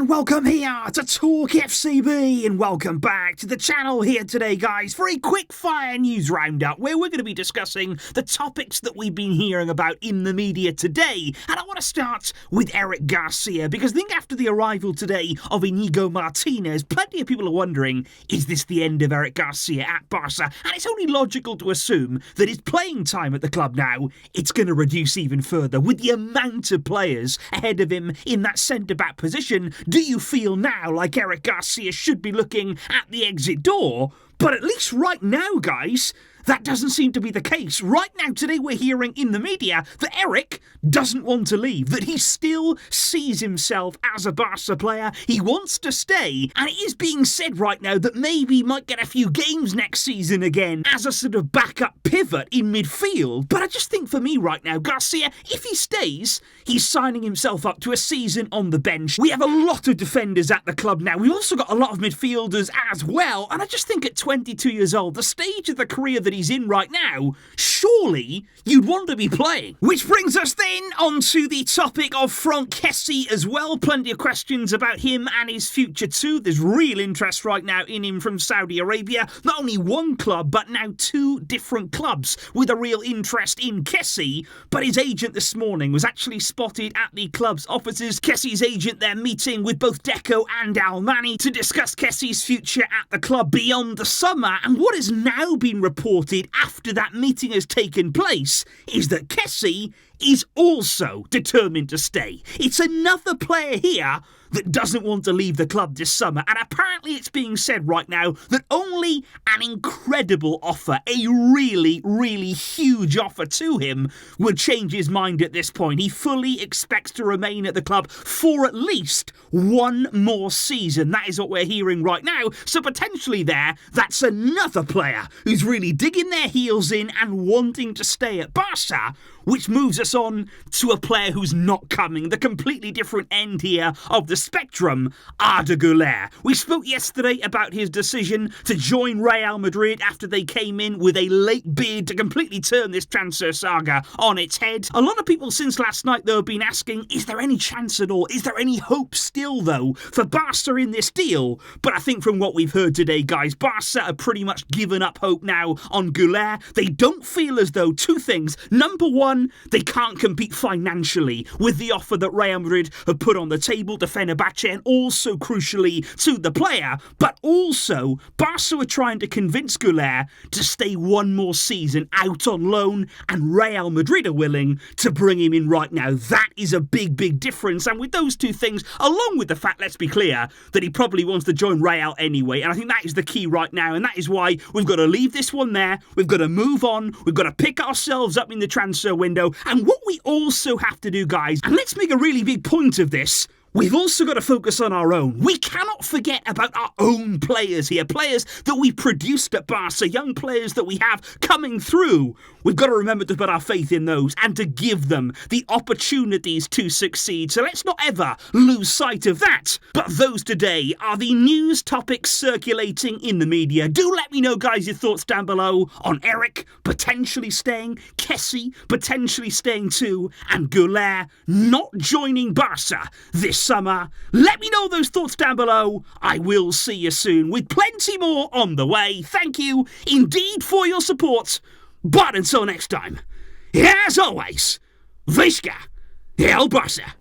and welcome here to TalkFCB, and welcome back to the channel here today, guys, for a quick fire news roundup where we're going to be discussing the topics that we've been hearing about in the media today. And I want to start with Eric Garcia, because I think after the arrival today of Inigo Martinez, plenty of people are wondering, is this the end of Eric Garcia at Barça? And it's only logical to assume that his playing time at the club now, it's going to reduce even further with the amount of players ahead of him in that centre-back position. Do you feel now like Eric Garcia should be looking at the exit door? But at least right now, guys, that doesn't seem to be the case. Right now, today, we're hearing in the media that Eric doesn't want to leave, that he still sees himself as a Barca player. He wants to stay, and it is being said right now that maybe he might get a few games next season again as a sort of backup pivot in midfield. But I just think for me right now, Garcia, if he stays, he's signing himself up to a season on the bench. We have a lot of defenders at the club now. We've also got a lot of midfielders as well, and I just think at 22 years old, the stage of the career that he's in right now, surely you'd want to be playing. Which brings us then onto the topic of Franck Kessie as well. Plenty of questions about him and his future too. There's real interest right now in him from Saudi Arabia. Not only one club, but now two different clubs with a real interest in Kessie. But his agent this morning was actually spotted at the club's offices. Kessie's agent there meeting with both Deco and Almani to discuss Kessie's future at the club beyond the summer. And what has now been reported after that meeting has taken place is that Kessie is also determined to stay. It's another player here that doesn't want to leave the club this summer, and apparently it's being said right now that only an incredible offer, a really, really huge offer to him, would change his mind at this point. He fully expects to remain at the club for at least one more season. That is what we're hearing right now. So potentially that's another player who's really digging their heels in and wanting to stay at Barca, which moves us on to a player who's not coming, the completely different end here of the spectrum, Arda Guler. We spoke yesterday about his decision to join Real Madrid after they came in with a late bid to completely turn this transfer saga on its head. A lot of people since last night, though, have been asking, is there any chance at all? Is there any hope still, though, for Barca in this deal? But I think from what we've heard today, guys, Barca have pretty much given up hope now on Güler. They don't feel as though two things. Number one, they can't compete financially with the offer that Real Madrid have put on the table to Fenerbahce, and also crucially to the player. But also, Barca are trying to convince Güler to stay one more season out on loan, and Real Madrid are willing to bring him in right now. That is a big, big difference. And with those two things, along with the fact, let's be clear, that he probably wants to join Real anyway, and I think that is the key right now, and that is why we've got to leave this one there. We've got to move on. We've got to pick ourselves up in the transfer window. And what we also have to do, guys, and let's make a really big point of this, we've also got to focus on our own. We cannot forget about our own players here, players that we produced at Barca, young players that we have coming through. We've got to remember to put our faith in those and to give them the opportunities to succeed. So let's not ever lose sight of that. But those today are the news topics circulating in the media. Do let me know, guys, your thoughts down below on Eric potentially staying, Kessie potentially staying too, and Güler not joining Barca this summer. Let me know those thoughts down below. I will see you soon with plenty more on the way. Thank you indeed for your support. But until next time, as always, Visca el Barça.